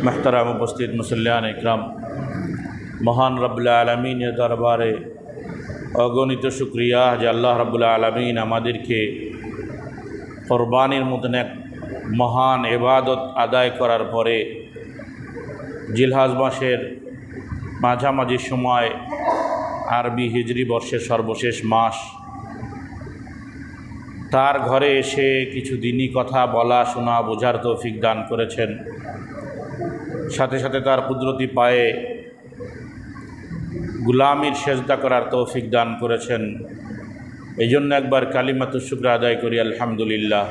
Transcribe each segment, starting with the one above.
महतरम उपस्थित मुसल्लियान इकराम, महान रब्बुल आलमीन दरबारे अगणित शुक्रिया जे আল্লাহ রব্বুল আলামিন আমাদেরকে কোরবানির মতন এক মহান ইবাদত আদায় করার পরে জিলহজ মাসের মাঝামাঝি সময় আরবি হিজরি বর্ষের সর্বশেষ মাস, তার ঘরে এসে কিছু দিনই কথা বলা শোনা বোঝার তৌফিক দান করেছেন। সাথে সাথে তার কুদরতি পায়ে গুলামির সেজদা করার তৌফিক দান করেছেন। এই জন্য একবার কালিমাতুশ শুকর আদায় করি আলহামদুলিল্লাহ।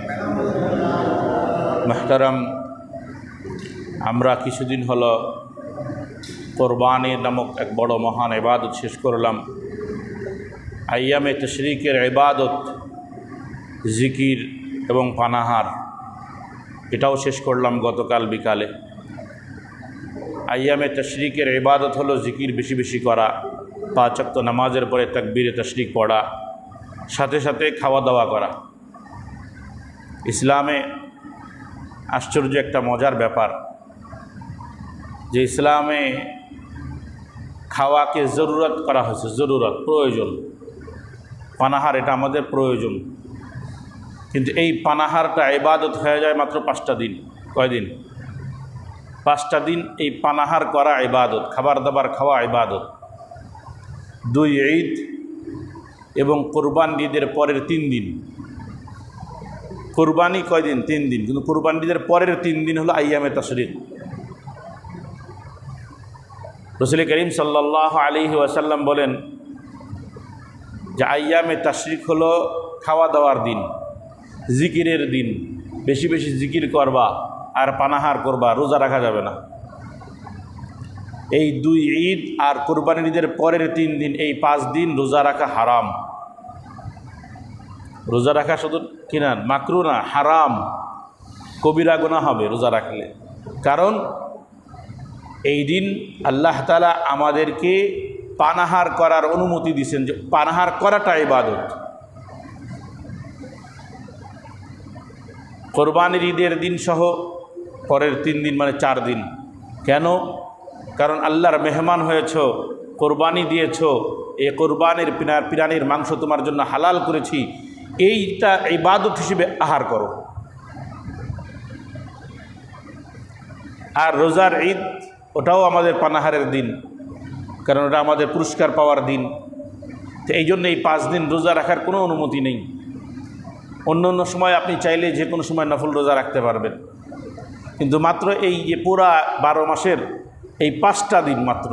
মুহতারাম, আমরা কিছুদিন হলো কোরবানি নামক এক বড় মহান ইবাদত শেষ করলাম। আইয়ামে তশরিকের ইবাদত, জিকির এবং পানাহার, এটাও শেষ করলাম গতকাল বিকালে। আইয়ামে তশরিকের ইবাদত হলো জিকির বেশি বেশি করা, 5 ওয়াক্ত নামাজের পরে তাকবীরে তশরিক পড়া, সাথে সাথে খাওয়া দাওয়া করা। ইসলামে আশ্চর্য একটা মজার ব্যাপার যে ইসলামে খাওয়াকে জরুরত করা হয়েছে, জরুরত, প্রয়োজন। পানাহার এটা আমাদের প্রয়োজন, কিন্তু এই পানাহারটা ইবাদত হয়ে যায় মাত্র 5টা দিন। কয়দিন? 5টা দিন এই পানাহার করা ইবাদত, খাবার দাবার খাওয়া ইবাদত। 2 ঈদ এবং কোরবানি ঈদের পরের 3 দিন। কোরবানি কয়দিন? 3 দিন, কিন্তু কোরবানি ঈদের পরের 3 দিন হলো আইয়ামে তাশরিক। রাসূল করিম সাল্লাল্লাহু আলাইহি ওয়াসাল্লাম বলেন যে আইয়ামে তাশরিক হলো খাওয়া দাওয়ার দিন, জিকিরের দিন। বেশি বেশি জিকির করবা আর পানাহার করবা, রোজা রাখা যাবে না। এই 2 ঈদ আর কোরবানির ঈদের পরের 3 দিন, এই 5 দিন রোজা রাখা হারাম। রোজা রাখা শুধু কিনা মাকরু না, হারাম, কবিরা গুনাহ হবে রোজা রাখলে। কারণ এই দিন আল্লাহ তাআলা আমাদেরকে পানাহার করার অনুমতি দিয়েছেন, যে পানাহার করাটা ইবাদত। কোরবানির ঈদের দিন সহ পরের 3 দিন মানে 4 দিন। কেন? কারণ আল্লাহর মেহমান হয়েছ, কোরবানি দিয়েছ, এই কোরবানির প্রাণীর মাংস তোমার জন্য হালাল করেছি, এইটা ইবাদত হিসেবে আহার করো। আর রোজার ঈদ ওটাও আমাদের পানাহারের দিন, কারণ ওটা আমাদের পুরস্কার পাওয়ার দিন। তো এই জন্য এই 5 দিন রোজা রাখার কোনো অনুমতি নেই। অন্য অন্য সময় আপনি চাইলে যে কোনো সময় নফল রোজা রাখতে পারবেন, কিন্তু মাত্র এই যে পুরা 12 মাসের এই 5টা দিন মাত্র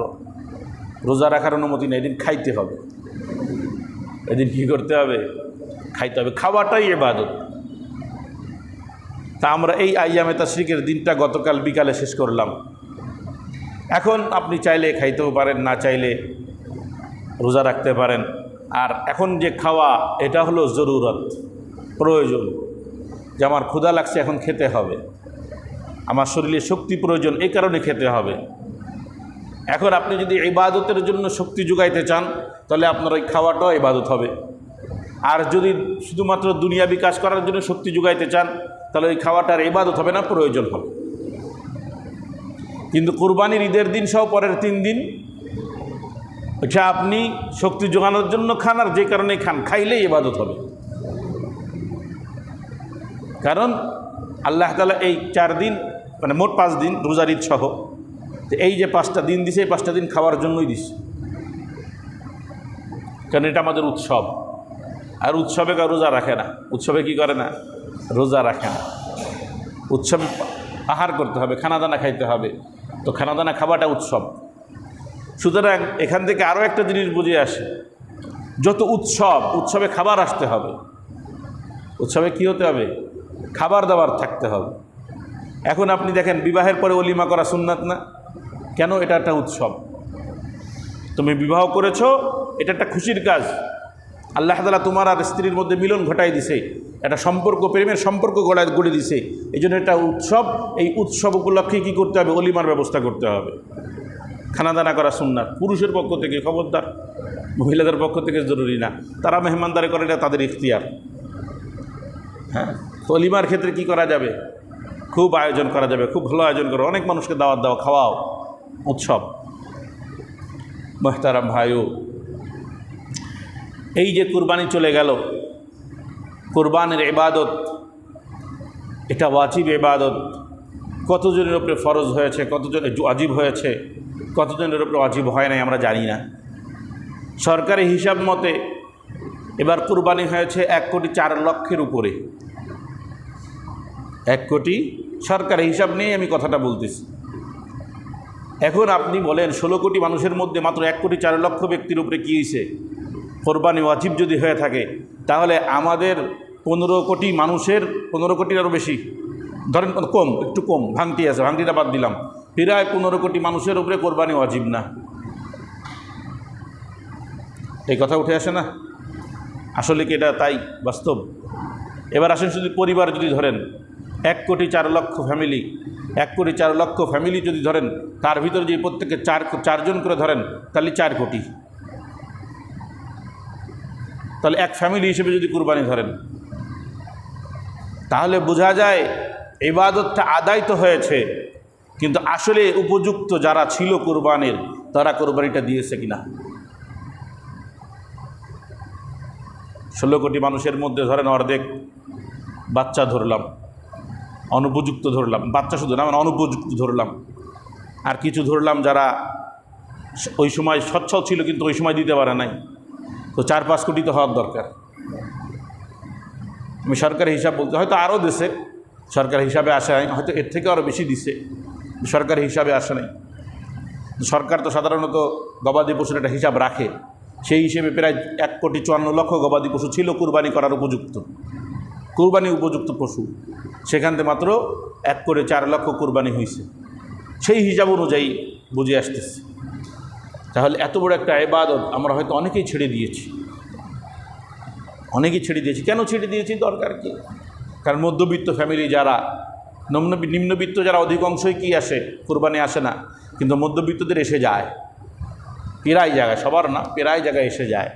রোজা রাখার অনুমতি নেই। এদিন খাইতে হবে, এদিন কী করতে হবে? খাইতে হবে। খাওয়াটাই ইবাদত। তা আমরা এই আইয়ামে তাশরিকের দিনটা গতকাল বিকালে শেষ করলাম। এখন আপনি চাইলে খাইতেও পারেন, না চাইলে রোজা রাখতে পারেন। আর এখন যে খাওয়া, এটা হলো জরুরত, প্রয়োজন, যে আমার ক্ষুধা লাগছে, এখন খেতে হবে, আমার শরীরে শক্তি প্রয়োজন, এই কারণে খেতে হবে। এখন আপনি যদি ইবাদতের জন্য শক্তি যোগাইতে চান, তাহলে আপনার ওই খাওয়াটাও ইবাদত হবে। আর যদি শুধুমাত্র দুনিয়া বিকাশ করার জন্য শক্তি যোগাইতে চান, তাহলে ওই খাওয়াটার ইবাদত হবে না, প্রয়োজন হবে। কিন্তু কুরবানির ঈদের দিন সহ পরের 3 দিন এটা আপনি শক্তি যোগানোর জন্য খান, আর যে কারণে খান, খাইলেই ইবাদত হবে। কারণ আল্লাহ তাআলা এই 4 দিন মানে মোট 5 দিন রোজার ঈদ সহ, তো এই যে 5টা দিন দিছে, এই 5টা দিন খাওয়ার জন্যই দিছে। কারণ এটা আমাদের উৎসব। আর উৎসবে কেউ রোজা রাখে না। উৎসবে কি করে না? রোজা রাখে না। উৎসবে আহার করতে হবে, খানাদানা খাইতে হবে। তো খানাদানা খাওয়াটা উৎসব। সুতরাং এখান থেকে আরও একটা জিনিস বুঝে আসে, যত উৎসব, উৎসবে খাবার আসতে হবে। উৎসবে কি হতে হবে? খাবার দাবার থাকতে হবে। এখন আপনি দেখেন, বিবাহের পরে ওলিমা করা সুন্নাত না? কেন? এটা একটা উৎসব। তুমি বিবাহ করেছো, এটা একটা খুশির কাজ। আল্লাহ তাআলা তোমার আর স্ত্রীর মধ্যে মিলন ঘটাই দিছে, একটা সম্পর্ক, প্রেমের সম্পর্ক গড়ে দিছে। এই জন্য এটা উৎসব। এই উৎসব উপলক্ষে কী করতে হবে? ওলিমার ব্যবস্থা করতে হবে। খানাদানা করা সুন্নাত, পুরুষের পক্ষ থেকে, খবরদার মহিলাদের পক্ষ থেকে জরুরি না। তারা মেহমানদারি করে, এটা তাদের ইখতিয়ার। হ্যাঁ, ওলিমার ক্ষেত্রে কি করা যাবে? খুব আয়োজন করা যাবে, খুব ভালো আয়োজন করো, অনেক মানুষকে দাওয়াত দাও, খাওয়াও, উৎসব। মোহতারাম ভাইও, এই যে কুরবানি চলে গেল, কুরবানির ইবাদত এটা ওয়াজিব ইবাদত। কতজনের উপরে ফরজ হয়েছে, কতজনের ওয়াজিব হয়েছে, কতজনের উপরে ওয়াজিব হয় নাই আমরা জানি না। সরকারি হিসাব মতে এবার কুরবানি হয়েছে 1,04,00,000 উপরে। 1 কোটি সরকারি হিসাব নিয়ে আমি কথাটা বলতেছি। এখন আপনি বলেন 16 কোটি মানুষের মধ্যে মাত্র 1,04,00,000 ব্যক্তির উপরে কী হয়েছে? কোরবানি ওয়াজিব যদি হয়ে থাকে, তাহলে আমাদের 15 কোটি মানুষের, 15 কোটির আরও বেশি ধরেন, কম, একটু কম, ভাঙতি আছে, ভাঙতিটা বাদ দিলাম, প্রায় 15 কোটি মানুষের উপরে কোরবানি ওয়াজিব না। এই কথা উঠে আসে না? আসলে কি এটা তাই বাস্তব? এবার আসেন শুধু পরিবার যদি ধরেন, 1,04,00,000 ফ্যামিলি, 1,04,00,000 ফ্যামিলি যদি ধরেন, তার ভিতরে যদি প্রত্যেকে চারজন করে ধরেন, তাহলে 4 কোটি। তাহলে এক ফ্যামিলি হিসেবে যদি কুরবানি ধরেন, তাহলে বোঝা যায় ইবাদতটা আদায় তো হয়েছে, কিন্তু আসলে উপযুক্ত যারা ছিল কুরবানির, তারা কুরবানিটা দিয়েছে কিনা। 16 কোটি মানুষের মধ্যে ধরেন অর্ধেক বাচ্চা ধরলাম, অনুপযুক্ত ধরলাম, বাচ্চা শুধু না, মানে অনুপযুক্ত ধরলাম, আর কিছু ধরলাম যারা ওই সময় সচ্ছল ছিল কিন্তু ওই সময় দিতে পারে নাই, তো 4-5 কোটি তো হওয়ার দরকার। আমি সরকারি হিসাব বলতে, হয়তো আরও দেশে সরকারি হিসাবে আসে নাই, হয়তো এর থেকে আরও বেশি দিছে, সরকারি হিসাবে আসে নাই। সরকার তো সাধারণত গবাদি পশুর একটা হিসাব রাখে, সেই হিসেবে প্রায় 1,54,00,000 গবাদি পশু ছিল কুরবানি করার উপযুক্ত, কুরবানি উপযুক্ত পশু, সেখান থেকে মাত্র 1,04,00,000 কুরবানি হয়েছে। সেই হিসাব অনুযায়ী বুঝে আসতেছে। তাহলে এত বড় একটা ইবাদত আমরা হয়তো অনেকেই ছেড়ে দিয়েছি, অনেকেই ছেড়ে দিয়েছি। কেন ছেড়ে দিয়েছি, দরকার কি? কারণ মধ্যবিত্ত ফ্যামিলি যারা, নিম্নবিত্ত যারা অধিকাংশই কি আসে, কুরবানি আসে না, কিন্তু মধ্যবিত্তদের এসে যায় প্রায় জায়গায়, সবার না, প্রায় জায়গায় এসে যায়।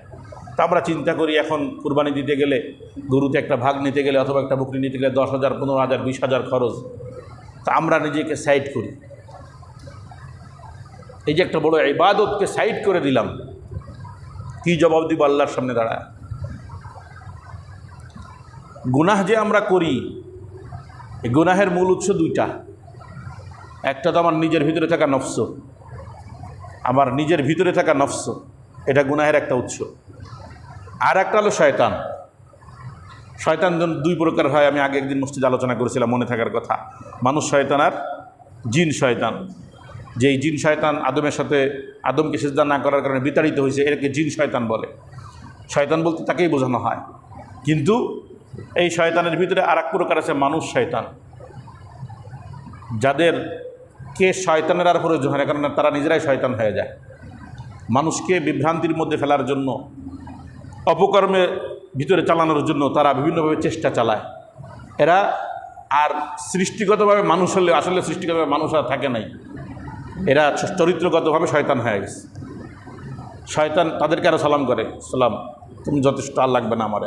তা আমরা চিন্তা করি এখন কুরবানি দিতে গেলে, গরুতে একটা ভাগ নিতে গেলে অথবা একটা বকরি নিতে গেলে 10,000, 15,000, 20,000 খরচ। তা আমরা নিজেকে সাইড করি, এই যে একটা বড় ইবাদতকে সাইড করে দিলাম, কি জবাব দিব আল্লাহর সামনে দাঁড়ায়? গুনাহ যে আমরা করি, এই গুনাহের মূল উৎস 2টা। একটা তো আমার নিজের ভিতরে থাকা নফস, আমার নিজের ভিতরে থাকা নফস, এটা গুনাহের একটা উৎস। আর একটা হলো শয়তান। শয়তান 2 প্রকার হয়, আমি আগে একদিন মসজিদে আলোচনা করেছিলাম, মনে থাকার কথা। মানুষ শয়তান আর জিন শয়তান। যেই জিন শয়তান আদমের সাথে, আদমকে সিজদা না করার কারণে বিতাড়িত হয়েছে, এটাকে জিন শয়তান বলে। শয়তান বলতে তাকেই বোঝানো হয়। কিন্তু এই শয়তানের ভিতরে আর এক প্রকার আছে মানুষ শয়তান, যাদেরকে শয়তানের আর প্রয়োজন হয় না, কারণ তারা নিজেরাই শয়তান হয়ে যায়। মানুষকে বিভ্রান্তির মধ্যে ফেলার জন্য, অপকর্মের ভিতরে চালানোর জন্য তারা বিভিন্নভাবে চেষ্টা চালায়। এরা আর সৃষ্টিগতভাবে মানুষ হলে, আসলে সৃষ্টিগতভাবে মানুষ আর থাকে নাই, এরা চরিত্রগতভাবে শয়তান হয়ে গেছে। শয়তান তাদেরকে আরও সালাম করে, সালাম, তুমি যথেষ্ট, আর লাগবে না আমার।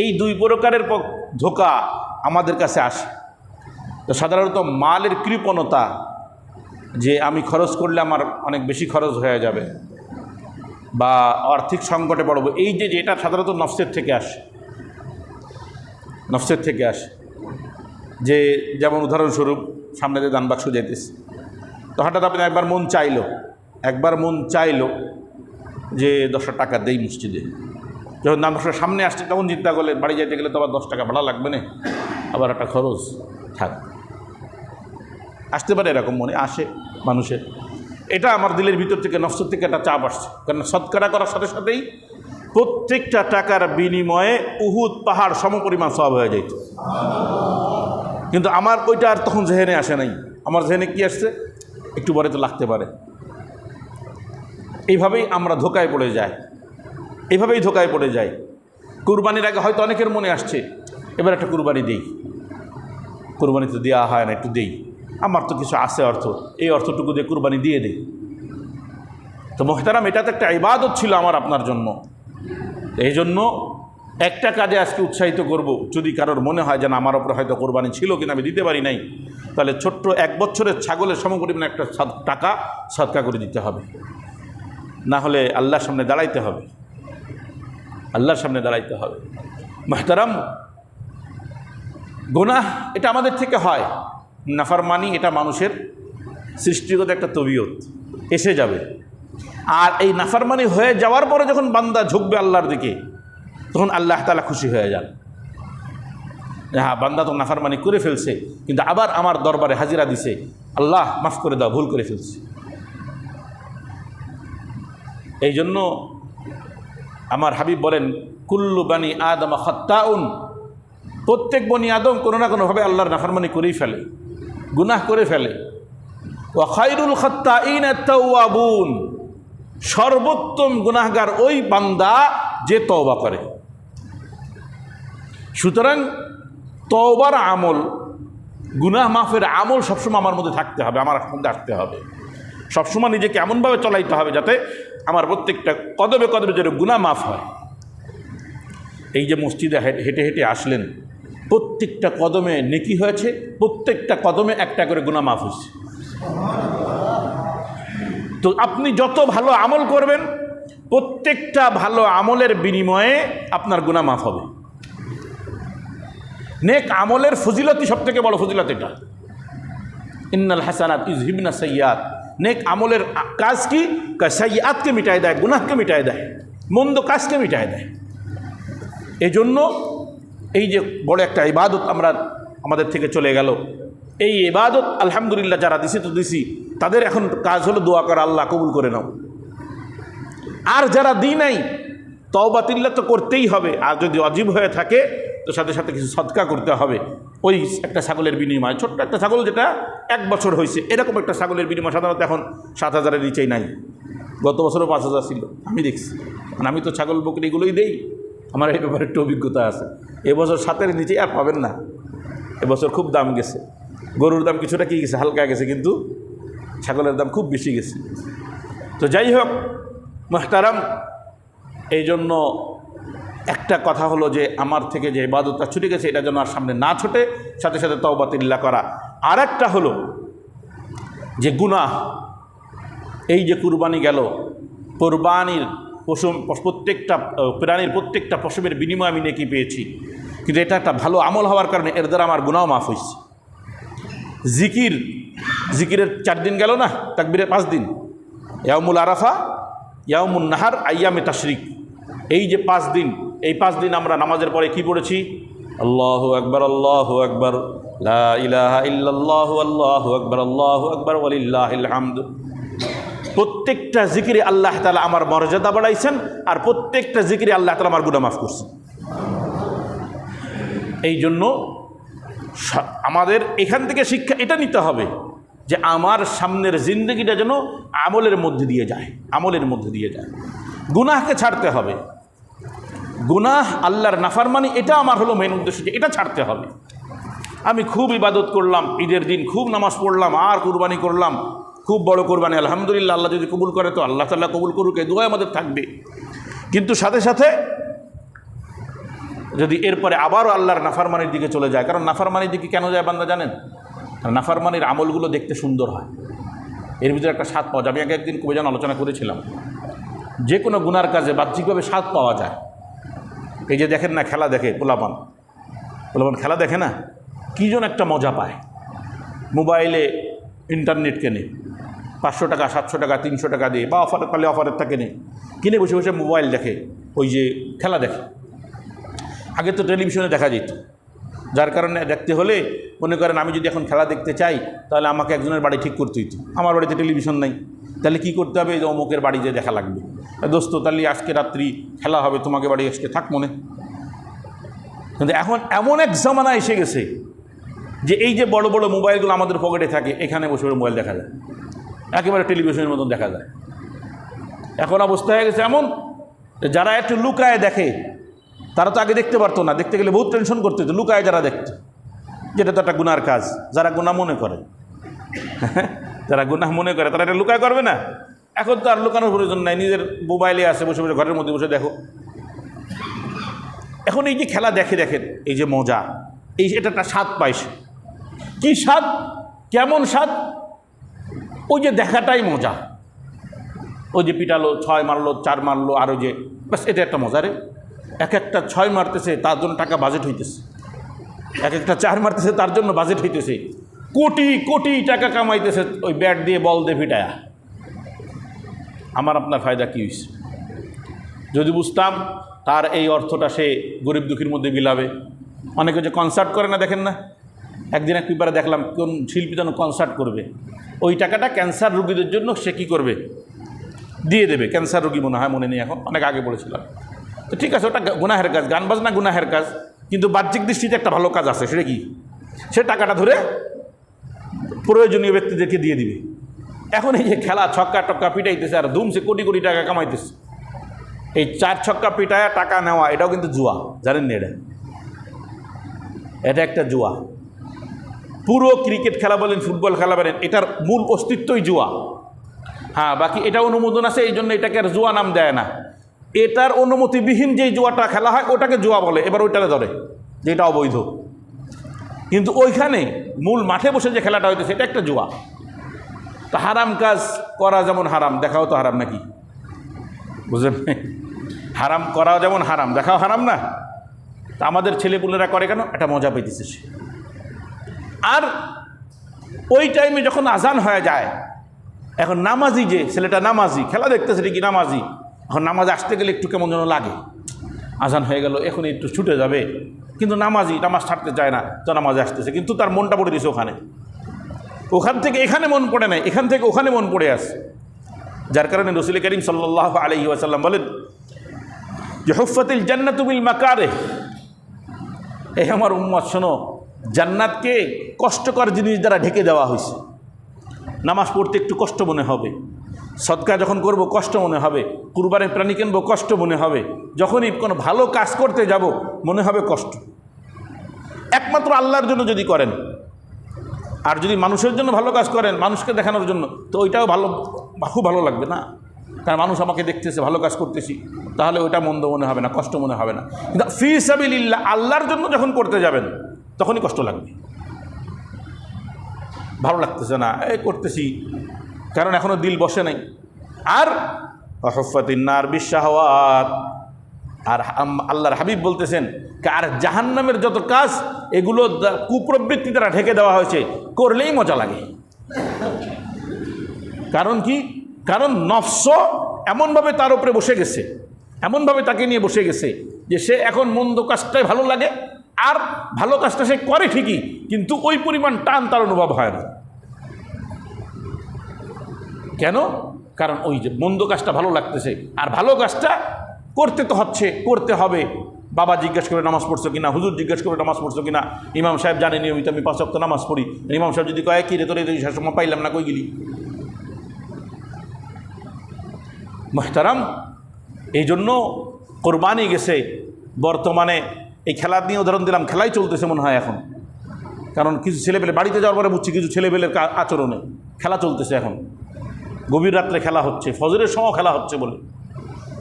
এই 2 প্রকারের ধোঁকা আমাদের কাছে আসে। তো সাধারণত মালের কৃপণতা, যে আমি খরচ করলে আমার অনেক বেশি খরচ হয়ে যাবে বা আর্থিক সংকটে পড়ব, এই যে এটা সাধারণত নফসের থেকে আসে, নফসের থেকে আসে। যে যেমন উদাহরণস্বরূপ সামনে দিয়ে দান বাক্স যাইতেছে, তো হঠাৎ আপনি একবার মন চাইলো যে 10 টাকা দেই মসজিদে। যখন দান বাক্সের সামনে আসছে তখন চিন্তা করলেন বাড়ি যাইতে গেলে তো আবার 10 টাকা ভাড়া লাগবে না, আবার একটা খরচ থাক, আসতে পারে, এরকম মনে আসে মানুষের। এটা আমার দিলের ভিতর থেকে, নফসের থেকে একটা চাপ আসছে। কারণ সৎকারা করার সাথে সাথেই প্রত্যেকটা টাকার বিনিময়ে উহুদ পাহাড় সমপরিমাণ সওয়াব হয়ে যাইত। কিন্তু আমার ওইটা আর তখন জেহেনে আসে নাই। আমার জেহেনে কি আসছে, একটু পরে তো লাগতে পারে। এইভাবেই আমরা ধোকায় পড়ে যাই, কুরবানির আগে হয়তো অনেকের মনে আসছে এবার একটা কুরবানি দেই, কুরবানি তো দেওয়া হয় না, একটু দেই, আমার তো কিছু আছে অর্থ, এই অর্থটুকু দিয়ে কুরবানি দিয়ে দেই। তো মোহতারাম, এটা তো একটা ইবাদত ছিল আমার আপনার জন্য। এই জন্য একটা কাজে আজকে উৎসাহিত করব, যদি কারোর মনে হয় যে না আমার ওপরে হয়তো কোরবানি ছিল কিনা আমি দিতে পারি নাই, তাহলে ছোট্ট 1 বছরের ছাগলের সমপরিমাণ একটা টাকা সদকা করে দিতে হবে। না হলে আল্লাহর সামনে দাঁড়াইতে হবে, আল্লাহর সামনে দাঁড়াইতে হবে। মুহতারাম, গুনাহ এটা আমাদের থেকে হয়, নাফরমানি এটা মানুষের সৃষ্টিগত একটা তবিয়ত, এসে যাবে। আর এই নাফরমানি হয়ে যাওয়ার পরে যখন বান্দা ঝুঁকবে আল্লাহর দিকে, তখন আল্লাহ তাআলা খুশি হয়ে যান। হ্যাঁ, বান্দা তো নাফরমানি করে ফেলছে, কিন্তু আবার আমার দরবারে হাজিরা দিছে, আল্লাহ মাফ করে দাও, ভুল করে ফেলছে। এই জন্য আমার হাবিব বলেন, কুল্লু বানি আদম খাত্তাউন, প্রত্যেক বনি আদম কোনো না কোনোভাবে আল্লাহর নাফরমানি করেই ফেলে, গুনাহ করে ফেলে। ওয়া খায়রুল খাত্তাইন আত-তাওয়াবুন, সর্বোত্তম গুনাহগার ওই বান্দা যে তওবা করে। সুতরাং তওবার আমল, গুনাহ মাফের আমল সবসময় আমার মধ্যে থাকতে হবে, আমার মধ্যে আসতে হবে। সবসময় নিজেকে এমনভাবে চলাইতে হবে যাতে আমার প্রত্যেকটা কদমে কদমে যেন গুনাহ মাফ হয়। এই যে মসজিদে হেঁটে হেঁটে আসলেন, প্রত্যেকটা কদমে নেকি হয়েছে, প্রত্যেকটা কদমে একটা করে গুনাহ মাফ হয়েছে। তো আপনি যত ভালো আমল করবেন, প্রত্যেকটা ভালো আমলের বিনিময়ে আপনার গুনাহ মাফ হবে। নেক আমলের ফজিলতই সবথেকে বড় ফজিলত এটা। ইন্নাল হাসানাত ইউযহিবনা সাইয়্যাত, নেক আমলের কাজ কি? সাইয়্যাতকে মিটায় দেয়, গুনাহকে মিটায় দেয়, মন্দ কাজকে মিটায় দেয়। এই জন্য এই যে বড় একটা ইবাদত আমাদের থেকে চলে গেল, এই ইবাদত আলহামদুলিল্লাহ যারা দিছি তো দিছি, তাদের এখন কাজ হলো দোয়া করা, আল্লাহ কবুল করে নাও। আর যারা দিই নাই, তওবা তিল্লাত তো করতেই হবে। আর যদি অজীব হয়ে থাকে তো সাথে সাথে কিছু সদকা করতে হবে। ওই একটা ছাগলের বিনিময়, ছোট্ট একটা ছাগল যেটা 1 বছর হয়েছে, এরকম একটা ছাগলের বিনিময় সাধারণত এখন 7,000-এর নিচেই নাই। গত বছরও 5,000 ছিল, আমি দেখছি। কারণ আমি তো ছাগল বকরিগুলোই দেই, আমার এই ব্যাপারে একটু অভিজ্ঞতা আছে। এবছর 7-এর নিচেই আর পাবেন না, এবছর খুব দাম গেছে। গরুর দাম কিছুটা কি গেছে, হালকা গেছে, কিন্তু ছাগলের দাম খুব বেশি গেছে। তো যাই হোক মুহতারাম, এই জন্য একটা কথা হলো যে আমার থেকে যে ইবাদতটা ছুটে গেছে এটা যেন আর সামনে না ছোটে, সাথে সাথে তওবা তিল্লা করা। আর একটা হলো যে গুনাহ, এই যে কুরবানি গেল, কোরবানির পশু, প্রত্যেকটা প্রাণীর প্রত্যেকটা পশমের বিনিময়ে আমি নেকি পেয়েছি, কিন্তু এটা একটা ভালো আমল হওয়ার কারণে এর দ্বারা আমার গুনাহ মাফ হয়েছে। জিকিরের 4 দিন গেল না, তাকবীরের 5 দিন, ইয়াউমুল আরাফা, ইয়াউমুন নাহার, আইয়ামে তাশরিক, এই যে 5 দিন, এই 5 দিন আমরা নামাজের পরে কি পড়েছি? আল্লাহু আকবার, আল্লাহু আকবার, লা ইলাহা ইল্লাল্লাহু, আল্লাহু আকবার, আল্লাহু আকবার, ওয়ালিল্লাহিল হামদ। প্রত্যেকটা জিকিরে আল্লাহ তাআলা আমার মর্যাদা বাড়াইছেন, আর প্রত্যেকটা জিকিরে আল্লাহ তাআলা আমার গুনাহ মাফ করছেন। এই জন্য আমাদের এখান থেকে শিক্ষা এটা নিতে হবে যে আমার সামনের জিন্দগিটা যেন আমলের মধ্যে দিয়ে যায়, আমলের মধ্যে দিয়ে যায়। গুনাহকে ছাড়তে হবে, গুনাহ আল্লাহর নাফরমানি, এটা আমার হলো মেন উদ্দেশ্য, যে এটা ছাড়তে হবে। আমি খুব ইবাদত করলাম, ঈদের দিন খুব নামাজ পড়লাম, আর কুরবানি করলাম, খুব বড় কোরবানি, আলহামদুলিল্লাহ, আল্লাহ যদি কবুল করে তো আল্লাহ তাআলা কবুল করুক, এই দোয়া আমাদের থাকবে। কিন্তু সাথে সাথে যদি এরপরে আবারও আল্লাহর নাফরমানির দিকে চলে যায়, কারণ নাফরমানির দিকে কেন যায় বান্দা জানেন? নাফরমানির আমলগুলো দেখতে সুন্দর হয়, এর ভিতরে একটা স্বাদ পাওয়া যায়। আমি একদিন খুবই যেন আলোচনা করেছিলাম, যে কোনো গুনার কাজে বাহ্যিকভাবে স্বাদ পাওয়া যায়। এই যে দেখেন না, খেলা দেখে পোলাপান খেলা দেখে না, কী যেন একটা মজা পায়। মোবাইলে ইন্টারনেট কেনে, 500 টাকা, 700 টাকা, 300 টাকা দিয়ে, বা অফার পালে অফারের তা কিনে বসে বসে মোবাইল দেখে, ওই যে খেলা দেখে। আগে তো টেলিভিশনে দেখা যেত, যার কারণে দেখতে হলে মনে করেন আমি যদি এখন খেলা দেখতে চাই, তাহলে আমাকে একজনের বাড়ি ঠিক করতে হইতো। আমার বাড়িতে টেলিভিশন নাই, তাহলে কি করতে হবে? অমুকের বাড়ি যে দেখা লাগবে, দোস্ত তাহলে আজকে রাত্রি খেলা হবে, তোমাকে বাড়ি আজকে থাক মনে। কিন্তু এখন এমন এক জামানা এসে গেছে যে এই যে বড় বড় মোবাইলগুলো আমাদের পকেটে থাকে, এখানে বসে বসে মোবাইল দেখা যায়, একেবারে টেলিভিশনের মতন দেখা যায়। এখন অবস্থা হয়ে গেছে এমন, যারা একটু লুকায় দেখে তারা তো আগে দেখতে পারতো না, দেখতে গেলে বহুত টেনশন করতে হতো। লুকায় যারা দেখত, যেটা তো একটা গুনার কাজ। যারা গুনাহ মনে করে, যারা গুনাহ মনে করে তারা এটা লুকায় করবে না। এখন তো আর লুকানোর প্রয়োজন নাই, নিজের মোবাইলে আছে, বসে বসে ঘরের মধ্যে বসে দেখো। এখন এই যে খেলা দেখে দেখেন, এই যে মজা, এটা একটা স্বাদ পাইছে। কি স্বাদ? কেমন স্বাদ? ওই যে দেখাটাই মজা। ওই যে পিটালো, 6 মারলো, 4 মারলো, আরও যে বাস, এটা একটা মজা রে। এক একটা 6 মারতেছে তার জন্য টাকা বাজেট হইতেছে, এক একটা 4 মারতেছে তার জন্য বাজেট হইতেছে, কোটি কোটি টাকা কামাইতেছে ওই ব্যাট দিয়ে, বল দিয়ে পিটায়া। আমার আপনার ফায়দা কী হয়েছে? যদি বুঝতাম তার এই অর্থটা সে গরিব দুঃখীর মধ্যে বিলাবে। অনেকে যে কনসার্ট করে না, দেখেন না, একদিন এক পেপারে দেখলাম কোন শিল্পী যেন কনসার্ট করবে, ওই টাকাটা ক্যান্সার রোগীদের জন্য সে কী করবে, দিয়ে দেবে। ক্যান্সার রোগী মনে হয়, মনে নেই এখন, অনেক আগে বলেছিলাম। তো ঠিক আছে, ওটা গুনাহের কাজ, গান বাজনা গুনাহের কাজ, কিন্তু বাহ্যিক দৃষ্টিতে একটা ভালো কাজ আছে। সেটা কি? সে টাকাটা ধরে প্রয়োজনীয় ব্যক্তিদেরকে দিয়ে দিবে। এখন এই যে খেলা, ছক্কা টক্কা পিটাইতেছে আর ধুমসে কোটি কোটি টাকা কামাইতেছে। এই 4 ছক্কা পিটায়া টাকা নেওয়া, এটাও কিন্তু জুয়া, জানেন না? এটা একটা জুয়া। পুরো ক্রিকেট খেলা বলেন, ফুটবল খেলা বলেন, এটার মূল অস্তিত্বই জুয়া। হ্যাঁ, বাকি এটা অনুমোদন আছে, এই জন্য এটাকে আর জুয়া নাম দেয় না। এটার অনুমতিবিহীন যেই জুয়াটা খেলা হয় ওটাকে জুয়া বলে, এবার ওইটাকে ধরে যেটা অবৈধ। কিন্তু ওইখানে মূল মাঠে বসে যে খেলাটা হইতেছে এটা একটা জুয়া। তা হারাম কাজ করা যেমন হারাম, দেখাও তো হারাম নাকি? বুঝলেন? হারাম করা যেমন হারাম, দেখাও হারাম না? তা আমাদের ছেলেপুলেরা করে কেন? এটা মজা পেতেছে সে। আর ওই টাইমে যখন আজান হয়ে যায়, এখন নামাজি যে ছেলেটা, নামাজি, খেলা দেখতেছে ঠিকই, নামাজি, এখন নামাজ আসতে গেলে একটু কেমন যেন লাগে। আজান হয়ে গেল, এখন একটু ছুটে যাবে, কিন্তু নামাজি নামাজ ছাড়তে চায় না, তো নামাজে আসতেছে, কিন্তু তার মনটা পড়ে দিয়েছে ওখানে। ওখান থেকে এখানে মন পড়ে নাই, এখান থেকে ওখানে মন পড়ে আসে। যার কারণে রাসূল করিম সাল্লাল্লাহু আলাইহি ওয়াসাল্লাম বলেন যে হুফফাতিল জান্নাতু বিল মাকারিহ, এই আমার উম্মত শোনো, জান্নাতকে কষ্টকর জিনিস দ্বারা ঢেকে দেওয়া হয়েছে। নামাজ পড়তে একটু কষ্ট মনে হবে, সদকা যখন করব কষ্ট মনে হবে, কুরবানির প্রাণী কিনবো কষ্ট মনে হবে, যখনই কোনো ভালো কাজ করতে যাব মনে হবে কষ্ট। একমাত্র আল্লাহর জন্য যদি করেন, আর যদি মানুষের জন্য ভালো কাজ করেন, মানুষকে দেখানোর জন্য, তো ওইটাও খুব ভালো লাগবে না, কারণ মানুষ আমাকে দেখতেছে, ভালো কাজ করতেছি, তাহলে ওইটা মন্দ মনে হবে না, কষ্ট মনে হবে না। কিন্তু ফি সাবিলিল্লাহ, আল্লাহর জন্য যখন করতে যাবেন তখনই কষ্ট লাগবে, ভালো লাগতেছে না, এই করতেছি, কারণ এখনও দিল বসে নাই। আর হুফফাতিন নার বিশ-শাহওয়াত, আর আল্লাহর হাবিব বলতেছেন আর জাহান্নামের যত কাজ এগুলো কুপ্রবৃত্তি দ্বারা ঢেকে দেওয়া হয়েছে, করলেই মজা লাগে। কারণ কি? কারণ নফস এমনভাবে তার উপরে বসে গেছে, এমনভাবে তাকে নিয়ে বসে গেছে যে সে এখন মন্দ কাজটাই ভালো লাগে, আর ভালো কাজটা সে করে ঠিকই, কিন্তু ওই পরিমাণ টান তার অনুভব হয় না। কেন? কারণ ওই যে মন্দ কাজটা ভালো লাগতেছে, আর ভালো কাজটা করতে তো হচ্ছে, করতে হবে। বাবা জিজ্ঞেস করে নামাজ পড়ছো কিনা, হুজুর জিজ্ঞেস করে নামাজ পড়ছো কিনা, ইমাম সাহেব জানে নিয়মিত আমি 5 ওয়াক্ত নামাজ পড়ি, ইমাম সাহেব যদি কয় কি রে তোর এই সময় পাইলাম না, কই গেলি? মুহতারাম, এই জন্য কোরবানি গেছে। বর্তমানে এই খেলা নিয়ে উদাহরণ দিলাম, খেলাই চলতেছে মনে হয় এখন, কারণ কিছু ছেলেপেলে বাড়িতে যাওয়ার পরে বুঝছি কিছু ছেলেপেলের আচরণে খেলা চলতেছে। এখন গভীর রাত্রে খেলা হচ্ছে, ফজরের সময় খেলা হচ্ছে বলে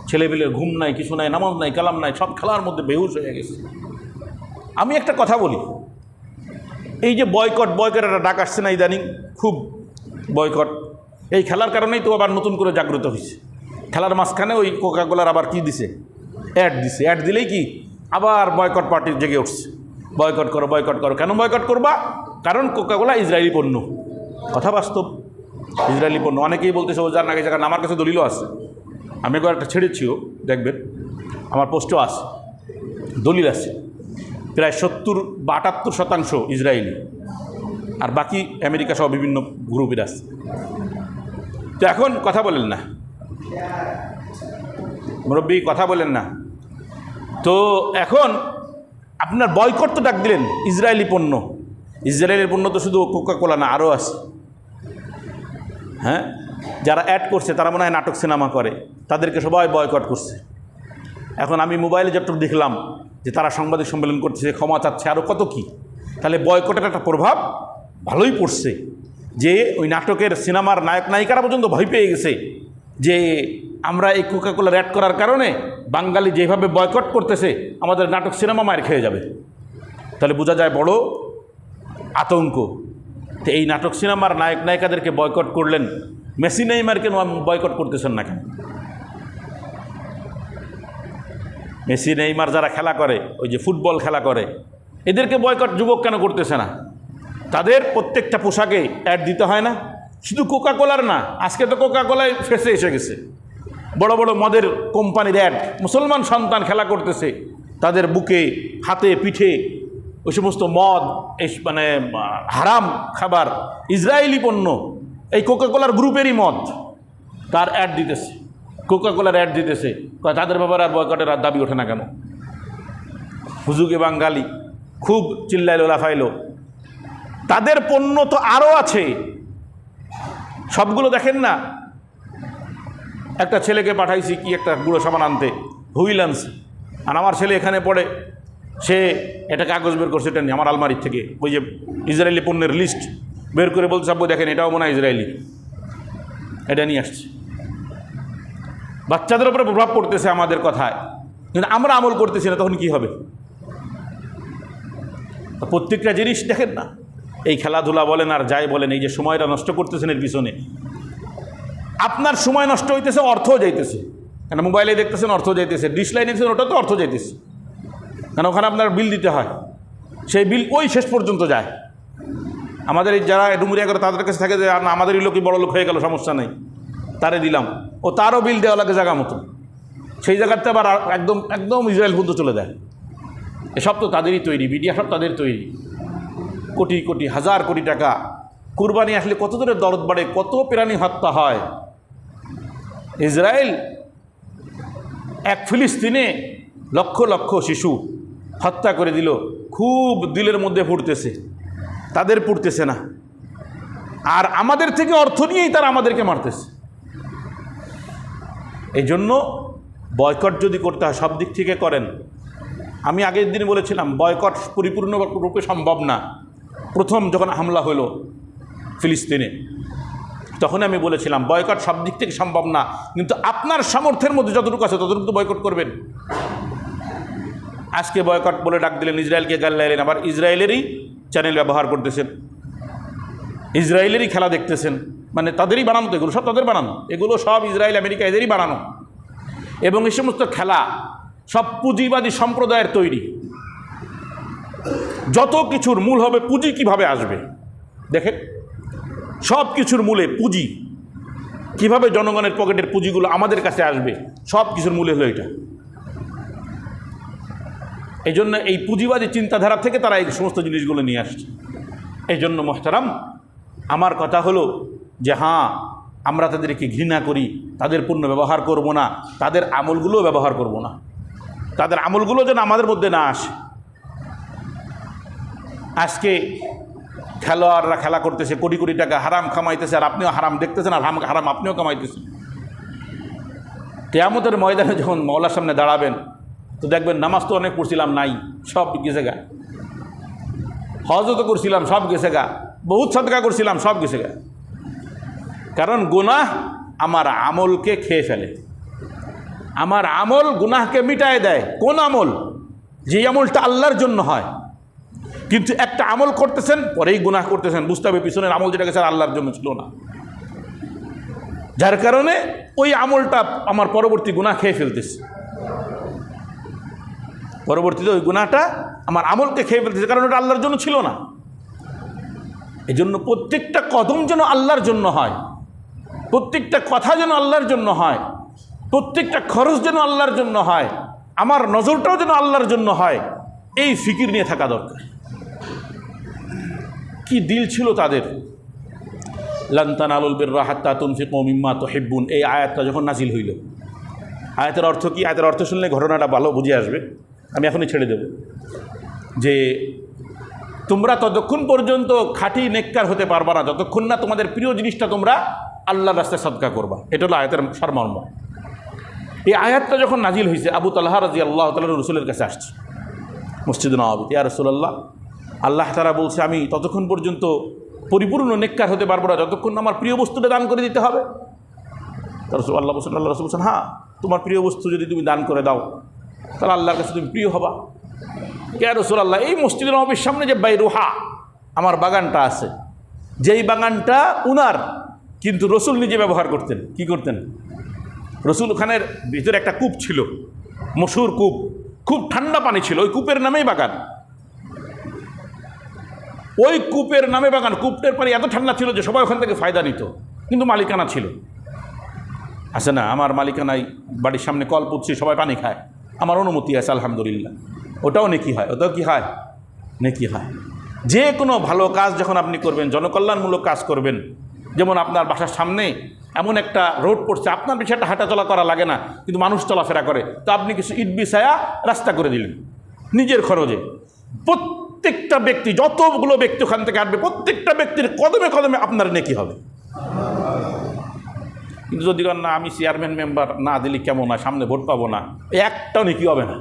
ছেলেপেলের ঘুম নাই, কিছু নাই, নামাজ নাই, কালাম নাই, সব খেলার মধ্যে বেহুশ হয়ে গেছে। আমি একটা কথা বলি, এই যে বয়কট একটা ডাক আসছে না ইদানিং, খুব বয়কট, এই খেলার কারণেই তো আবার নতুন করে জাগ্রত হয়েছে। খেলার মাঝখানে ওই কোকাকোলার আবার কি দিছে, অ্যাড দিছে, অ্যাড দিলেই কি আবার বয়কট পার্টি জেগে উঠছে, বয়কট করো, বয়কট করো। কেন বয়কট করবা? কারণ কোকাকোলা ইসরায়েলি পণ্য, কথা বাস্তব, ইসরায়েলি পণ্য। অনেকেই বলতেছে ও যার নাকি জায়গা, আমার কাছে দলিলও আছে, আমি একবার একটা ছেড়েছিও, দেখবেন আমার পোস্টও আছে, দলিল আছে, প্রায় 70 বা 78% ইসরায়েলি, আর বাকি আমেরিকা সহ বিভিন্ন গ্রুপের আছে। তো এখন কথা বলেন না মুরব্বী, কথা বলেন না। তো এখন আপনার বয়কট তো ডাক দিলেন, ইসরায়েলি পণ্য, ইসরায়েলের পণ্য তো শুধু কোকাকোলা না, আরও আছে। হ্যাঁ, যারা অ্যাড করছে তারা মনে হয় নাটক সিনেমা করে, তাদেরকে সবাই বয়কট করছে। এখন আমি মোবাইলে যতটুকু দেখলাম যে তারা সাংবাদিক সম্মেলন করছে, ক্ষমা চাচ্ছে, আরও কত কি। তাহলে বয়কটের একটা প্রভাব ভালোই পড়ছে, যে ওই নাটকের সিনেমার নায়ক নায়িকারা পর্যন্ত ভয় পেয়ে গেছে যে আমরা এই কোকাকোলা অ্যাড করার কারণে বাঙালি যেভাবে বয়কট করতেছে আমাদের নাটক সিনেমা মায়ের খেয়ে যাবে। তাহলে বোঝা যায় বড় আতঙ্ক। তো এই নাটক সিনেমার নায়ক নায়িকাদেরকে বয়কট করলেন, মেসি নেইমার কেন বয়কট করতেছেন না কেন? মেসি নেইমার যারা খেলা করে, ওই যে ফুটবল খেলা করে, এদেরকে বয়কট যুবক কেন করতেছে না? তাদের প্রত্যেকটা পোশাকে অ্যাড দিতে হয় না? শুধু কোকাকোলার না, আজকে তো কোকাকোলায় ফেসে এসে গেছে, বড় বড় মদের কোম্পানির অ্যাড। মুসলমান সন্তান খেলা করতেছে, তাদের বুকে হাতে পিঠে ওই সমস্ত মদ, এই মানে হারাম খাবার, ইসরায়েলি পণ্য, এই কোকাকোলার গ্রুপেরই মদ, তার অ্যাড দিতেছে, কোকাকোলার অ্যাড দিতেছে। তাদের ব্যাপারে আর বয়কটের আর দাবি ওঠে না কেন? হুজুগে বাঙালি খুব চিল্লাইলো লাফাইলো। তাদের পণ্য তো আরও আছে, সবগুলো দেখেন না। একটা ছেলেকে পাঠাইছি কি একটা গুঁড়ো সাবান আনতে, হুইল্যান্স, আর আমার ছেলে এখানে পড়ে, সে এটা কাগজ বের করছে, এটা নিয়ে আমার আলমারির থেকে ওই যে ইসরায়েলি পণ্যের লিস্ট বের করে বলছে, আব্বু দেখেন এটাও মনে হয় ইসরায়েলি, এটা নিয়ে আসছে। বাচ্চাদের উপরে প্রভাব পড়তেছে আমাদের কথায়, কিন্তু আমরা আমল করতেছি না, তখন কি হবে? প্রত্যেকটা জিনিস দেখেন না, এই খেলাধুলা বলেন আর যাই বলেন, এই যে সময়টা নষ্ট করতেছেন এর পিছনে আপনার সময় নষ্ট হইতেছে, অর্থও যাইতেছে। কেন মোবাইলে দেখতেছেন, অর্থ যাইতেছে, ডিশ লাইনে দেখতেছেন, ওটা তো অর্থ যাইতেছে, কেন ওখানে আপনার বিল দিতে হয়, সেই বিল ওই শেষ পর্যন্ত যায়। আমাদের এই যারা ডুমুরিয়া করে তাদের কাছে থাকে যে আমাদেরই লোকই বড় লোক হয়ে গেল, সমস্যা নেই, তারে দিলাম, ও তারও বিল দেওয়া লাগে জায়গা মতো, সেই জায়গাতে আবার একদম একদম ইসরায়েল পর্যন্ত চলে যায়। এসব তো তাদেরই তৈরি, মিডিয়া সব তাদের তৈরি। কোটি কোটি হাজার কোটি টাকা কুরবানি আসলে কত দূরে দরদ বাড়ে, কত প্রাণী হত্যা হয়। ইসরায়েল এক ফিলিস্তিনে লক্ষ লক্ষ শিশু হত্যা করে দিল, খুব দিলের মধ্যে ফুটতেছে, তাদের পুড়তেছে না, আর আমাদের থেকে অর্থ নিয়েই তারা আমাদেরকে মারতেছে। এই জন্য বয়কট যদি করতে হয় সব দিক থেকে করেন। আমি আগের দিন বলেছিলাম বয়কট পরিপূর্ণ রূপে সম্ভব না। প্রথম যখন হামলা হলো ফিলিস্তিনে, তখন আমি বলেছিলাম বয়কট সব দিক থেকে সম্ভব না, কিন্তু আপনার সামর্থ্যের মধ্যে যতটুকু আছে ততটুকু তো বয়কট করবেন। আজকে বয়কট বলে ডাক দিলেন, ইসরায়েলকে গালাইলেন, আবার ইসরায়েলেরই চ্যানেল ব্যবহার করতেছেন, ইসরায়েলেরই খেলা দেখতেছেন, মানে তাদেরই বানানো, তো এগুলো সব তাদের বানানো, এগুলো সব ইসরায়েল আমেরিকা এদেরই বানানো। এবং এই সমস্ত খেলা সব পুঁজিবাদী সম্প্রদায়ের তৈরি। যত কিছুর মূল হবে পুঁজি কিভাবে আসবে, দেখেন সব কিছুর মূলে পুঁজি, কিভাবে জনগণের পকেটের পুঁজিগুলো আমাদের কাছে আসবে, সব কিছুর মূলে হলো এটা। এই জন্য এই পুঁজিবাদী চিন্তাধারা থেকে তারা এই সমস্ত জিনিসগুলো নিয়ে আসছে। এই জন্য মোহতারাম, আমার কথা হলো যে হ্যাঁ, আমরা তাদেরকে ঘৃণা করি, তাদের পণ্য ব্যবহার করব না, তাদের আমলগুলোও ব্যবহার করব না, তাদের আমলগুলো যেন আমাদের মধ্যে না আসে। আজকে খেলোয়াড়রা খেলা করতেছে, কোটি কোটি টাকা হারাম কামাইতেছে, আর আপনিও হারাম দেখতেছেন, আর হারাম আপনিও কামাইতেছেন। কিয়ামতের ময়দানে যখন মওলার সামনে দাঁড়াবেন তো দেখবেন নামাজ তো অনেক পড়ছিলাম, নাই, সব গেছে গা, হজও তো করছিলাম, সব গেছে গা, বহুত সাদকা করছিলাম, সব গেছে গা। কারণ গুনাহ আমার আমলকে খেয়ে ফেলে, আমার আমল গুনাহকে মিটায় দেয়। কোন আমল? যে আমলটা আল্লাহর জন্য হয়, কিন্তু একটা আমল করতেছেন পরেই গুনাহ করতেছেন, বুঝতে হবে পিছনের আমল যেটা গেছে আল্লাহর জন্য ছিল না, যার কারণে ওই আমলটা আমার পরবর্তী গুনাহ খেয়ে ফেলতেছে, পরবর্তীতে ওই গুনাহটা আমার আমলকে খেয়ে ফেলতেছে, কারণ ওটা আল্লাহর জন্য ছিল না। এই জন্য প্রত্যেকটা কদম যেন আল্লাহর জন্য হয়, প্রত্যেকটা কথা যেন আল্লাহর জন্য হয়, প্রত্যেকটা খরচ যেন আল্লাহর জন্য হয়, আমার নজরটাও যেন আল্লাহর জন্য হয়, এই ফিকির নিয়ে থাকা দরকার। কি দিল ছিল তাদের! লান তানালুল বিররা হাত্তা তুনফিকু মিম্মা তুহিব্বুন, এই আয়াতটা যখন নাজিল হইল, আয়াতের অর্থ কি? আয়াতের অর্থ শুনলে ঘটনাটা ভালো বুঝে আসবে, আমি এখনই ছেড়ে দেব। যে তোমরা ততক্ষণ পর্যন্ত খাঁটি নেককার হতে পারবা না যতক্ষণ না তোমাদের প্রিয় জিনিসটা তোমরা আল্লাহর রাস্তায় সদকা করবা। এটা হলো আয়াতের সারমর্ম। এই আয়াতটা যখন নাজিল হয়েছে, আবু তালহা রাদিয়াল্লাহু তাআলা রাসূলের কাছে আসছে মসজিদে নববীতে, ইয়া রাসূলুল্লাহ, আল্লাহ তাআলা বলছে আমি ততক্ষণ পর্যন্ত পরিপূর্ণ নেককার হতে পারবো না যতক্ষণ আমার প্রিয় বস্তুটা দান করে দিতে হবে। রসুল আল্লাহ রসুল বলছেন, হ্যাঁ, তোমার প্রিয় বস্তু যদি তুমি দান করে দাও তাহলে আল্লাহর কাছে তুমি প্রিয় হবা। কে রাসূলুল্লাহ, এই মসজিদের নববীর সামনে যে বাইরুহা আমার বাগানটা আছে, যেই বাগানটা উনার, কিন্তু রসুল নিজে ব্যবহার করতেন। কি করতেন? রসুল খানের ভিতরে একটা কূপ ছিল, মশহুর কূপ, খুব ঠান্ডা পানি ছিল, ওই কূপের নামেই বাগান। ওই কূপের নামে বাগান। কূপের পানি এত ঠান্ডা ছিল যে সবাই ওখান থেকে ফায়দা নিত, কিন্তু মালিকানা ছিল। আছে না, আমার মালিকানায় বাড়ির সামনে কল পুঁতছি, সবাই পানি খায়, আমার অনুমতি আছে, আলহামদুলিল্লাহ, ওটাও নেকি হয়, ওটাও কি হয়? নেকি হয়। যে কোনো ভালো কাজ যখন আপনি করবেন, জনকল্যাণমূলক কাজ করবেন, যেমন আপনার বাসার সামনে এমন একটা রোড পড়ছে, আপনার বেশি একটা হাঁটাচলা করা লাগে না, কিন্তু মানুষ চলাফেরা করে, তো আপনি কিছু ইট বিছায়া রাস্তা করে দিলেন নিজের খরচে। প্রত্যেকটা ব্যক্তি, যতগুলো ব্যক্তি ওখান থেকে আসবে, প্রত্যেকটা ব্যক্তির কদমে কদমে আপনার নেকি হবে। কিন্তু যদি না, আমি চেয়ারম্যান মেম্বার, না দিলে কেমন হয়, সামনে ভোট পাবো না, একটাও নেকি হবে না।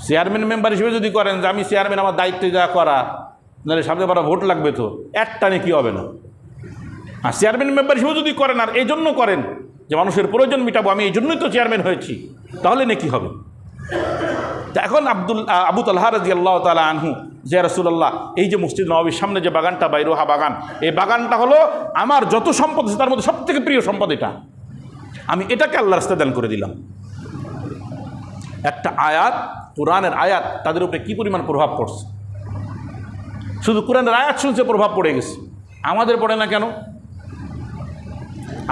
চেয়ারম্যান মেম্বার হিসেবে যদি করেন যে আমি চেয়ারম্যান, আমার দায়িত্ব যা করা, নাহলে সামনে বারা ভোট লাগবে, তো একটা নেকি হবে না। আর চেয়ারম্যান মেম্বার হিসেবে যদি করেন, আর এই জন্য করেন যে মানুষের প্রয়োজন মিটাবো, আমি এই জন্যই তো চেয়ারম্যান হয়েছি, তাহলে নেকি হবে। তা এখন আবু তালহা রাদিয়াল্লাহু তাআলা আনহু, যে রাসূলুল্লাহ, এই যে মসজিদ নববীর সামনে যে বাগানটা, বাইরুহা বাগান, এই বাগানটা হলো আমার যত সম্পদ আছে তার মধ্যে সবথেকে প্রিয় সম্পদ এটা, আমি এটাকে আল্লাহর রাস্তায় দান করে দিলাম। একটা আয়াত, কোরআনের আয়াত, তাদের উপরে কী পরিমাণ প্রভাব পড়ছে। শুধু কোরআনের আয়াত শুনছে প্রভাব পড়ে গেছে। আমাদের পড়ে না কেন?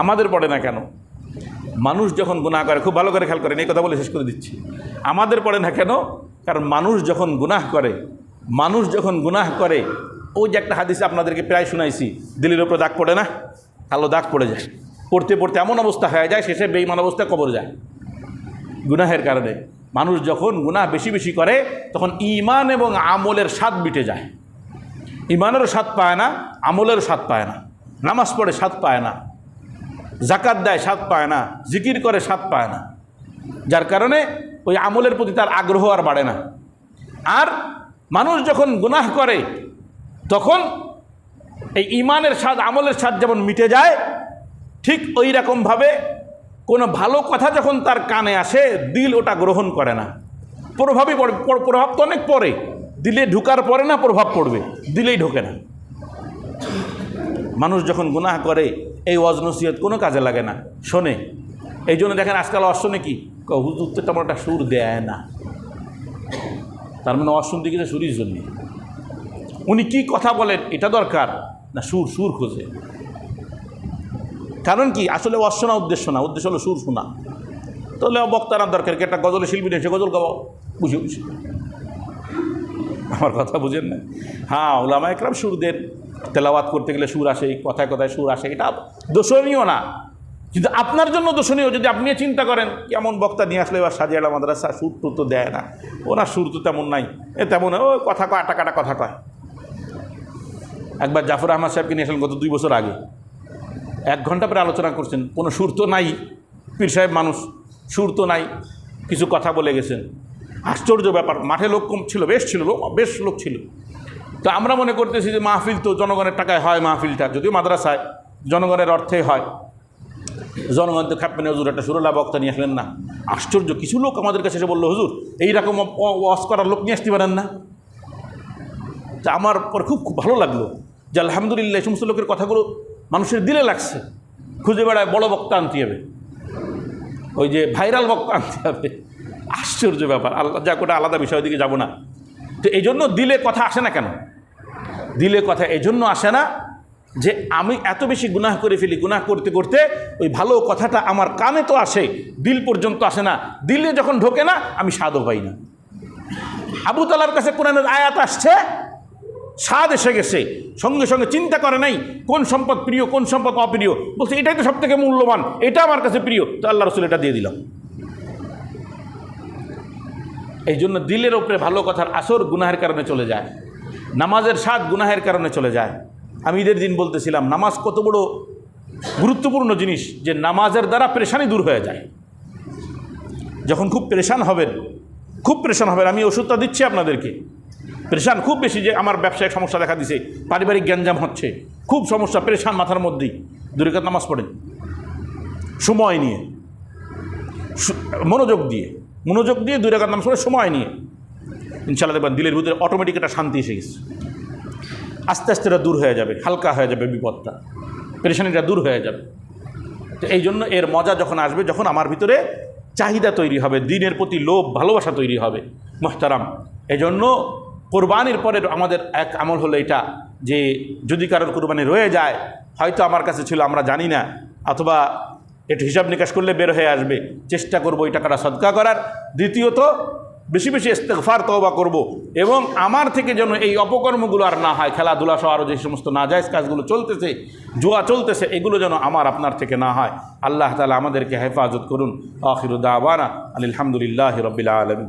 আমাদের পড়ে না কেন? মানুষ যখন গুনাহ করে, খুব ভালো করে খেয়াল করেন, এই কথা বলে শেষ করে দিচ্ছি, আমাদের পড়ে না কেন? কারণ মানুষ যখন গুনাহ করে, মানুষ যখন গুনাহ করে, ওই যে একটা হাদিসে আপনাদেরকে প্রায় শুনাইছি, দিলের উপরে দাগ পড়ে না, কালো দাগ পড়ে যায়, পড়তে পড়তে এমন অবস্থা হয়ে যায়, শেষে বেঈমান অবস্থায় কবর যায় গুনাহের কারণে। মানুষ যখন গুনাহ বেশি বেশি করে, তখন ঈমান এবং আমলের স্বাদ মিটে যায়। ঈমানেরও স্বাদ পায় না, আমলেরও স্বাদ পায় না। নামাজ পড়ে স্বাদ পায় না, যাকাত দেয় স্বাদ পায় না, জিকির করে স্বাদ পায় না, যার কারণে ওই আমলের প্রতি তার আগ্রহ আর বাড়ে না। আর মানুষ যখন গুনাহ করে, তখন এই ঈমানের স্বাদ, আমলের স্বাদ যেমন মিটে যায়, ঠিক ওই রকমভাবে কোনো ভালো কথা যখন তার কানে আসে, দিল ওটা গ্রহণ করে না। প্রভাবই পড়ে, প্রভাব তো অনেক পড়ে, দিলে ঢুকার পরে না প্রভাব পড়বে, দিলেই ঢোকে না। মানুষ যখন গুনাহ করে, এই ওয়াজ নসিহত কোনো কাজে লাগে না, শোনে। এই জন্য দেখেন আজকাল ওয়াজ শোনে কি, হুজুর তো তেমন একটা সুর দেয় না, তার মানে ওয়াজ শুনতে গেছে সুরির জন্য। উনি কি কথা বলেন এটা দরকার না, সুর খোঁজে। কারণ কি, আসলে ওয়াজ শোনা উদ্দেশ্য না, উদ্দেশ্য হলো সুর শোনা। তাহলে বক্তার দরকার কি, একটা গজলের শিল্পী নেই, সে গজল গাও বুঝে বুঝে। আমার কথা বুঝেন না? হ্যাঁ, উলামা একরাম সুর দেন, তেলাওয়াত করতে গেলে সুর আসে, কথায় কথায় সুর আসে, এটা দোষণীয় না। কিন্তু আপনার জন্য দোষণীয় যদি আপনি চিন্তা করেন কেমন বক্তা নিয়ে আসলে এবার সাজিয়ালা মাদ্রাসা, সুর টুর তো দেয় না, ওনার সুর তো তেমন নাই, তেমন ও কথা কয়, আটা কাটা কথা কয়। একবার জাফর আহমদ সাহেবকে নিয়ে আসলেন গত 2 বছর আগে, 1 ঘন্টা পরে আলোচনা করছেন, কোনো সুর তো নাই, পীর সাহেব মানুষ, সুর তো নাই, কিছু কথা বলে গেছেন। আশ্চর্য ব্যাপার, মাঠে লোক কম ছিল, বেশ লোক ছিল। তো আমরা মনে করতেছি যে মাহফিল তো জনগণের টাকায় হয়, মাহফিলটা যদিও মাদ্রাসায় জনগণের অর্থে হয়, জনগণ তো খাপ্পেনে হুজুর একটা সুরলা বক্তা নিয়ে আসলেন না। আশ্চর্য, কিছু লোক আমাদের কাছে এসে বললো, হুজুর এইরকম ওয়াজ করার লোক নিয়ে আসতে পারেন না? তা আমার পর খুব ভালো লাগলো যে আলহামদুলিল্লাহ, এই সমস্ত লোকের কথাগুলো মানুষের দিলে লাগছে। খুঁজে বেড়ায় বড় বক্তা আনতে হবে, ওই যে ভাইরাল বক্তা আনতে হবে। আশ্চর্য ব্যাপার, আল্লাহ যা কোটা আলাদা বিষয়ের দিকে যাব না। তো এই জন্য দিলে কথা আসে না কেন? দিলে কথা এই জন্য আসে না যে আমি এত বেশি গুনাহ করে ফেলি, গুনাহ করতে করতে ওই ভালো কথাটা আমার কানে তো আসে, দিল পর্যন্ত আসে না। দিলে যখন ঢোকে না, আমি স্বাদও পাই না। আবু তালার কাছে কোরআনের আয়াত আসছে, স্বাদ এসে গেছে, সঙ্গে সঙ্গে চিন্তা করে নাই কোন সম্পদ প্রিয়, কোন সম্পদ অপ্রিয়, বলছে এটাই তো সব থেকে মূল্যবান, এটা আমার কাছে প্রিয়, তো আল্লাহ রসুল এটা দিয়ে দিলাম। এই জন্য দিলের ওপরে ভালো কথার আসর গুনাহের কারণে চলে যায়, নামাজের স্বাদ গুনাহের কারণে চলে যায়। আমি ঈদের দিন বলতেছিলাম, নামাজ কত বড় গুরুত্বপূর্ণ জিনিস, যে নামাজের দ্বারা পেরেশানি দূর হয়ে যায়। যখন খুব পেরেশান হবেন, আমি ওষুধটা দিচ্ছি আপনাদেরকে, পেরেশান খুব বেশি, যে আমার ব্যবসায়িক সমস্যা দেখা দিছে, পারিবারিক গ্যাঞ্জাম হচ্ছে, খুব সমস্যা, পেরেশান মাথার মধ্যেই, 2 রাকাত নামাজ পড়েন, সময় নিয়ে, মনোযোগ দিয়ে 2 রাকাত নামাজ পড়ে সময় নিয়ে, ইনশাআল্লাহ দেখবেন দিলের ভিতরে অটোমেটিক একটা শান্তি এসে গেছে। আস্তে আস্তে এটা দূর হয়ে যাবে, হালকা হয়ে যাবে, বিপদটা, পেরেশানিটা দূর হয়ে যাবে। তো এই জন্য এর মজা যখন আসবে, যখন আমার ভিতরে চাহিদা তৈরি হবে, দিনের প্রতি লোভ ভালোবাসা তৈরি হবে। মুহতারাম, এই জন্য কোরবানির পরে আমাদের এক আমল হলো এটা, যে যদি কারোর কোরবানি রয়ে যায়, হয়তো আমার কাছে ছিল আমরা জানি না, অথবা একটু হিসাব নিকাশ করলে বের হয়ে আসবে, চেষ্টা করব এই টাকাটা সদকা করার। দ্বিতীয়ত বেশি বেশি ইস্তেগফার তওবা করব, এবং আমার থেকে যেন এই অপকর্মগুলো আর না হয়, খেলাধুলা সহ আরও যে সমস্ত নাজায়েজ কাজগুলো চলতেছে, জুয়া চলতেছে, এগুলো যেন আমার আপনার থেকে না হয়। আল্লাহ তাআলা আমাদেরকে হেফাজত করুন। আখিরু দাওয়ানা আলহামদুলিল্লাহি রাব্বিল আলামিন।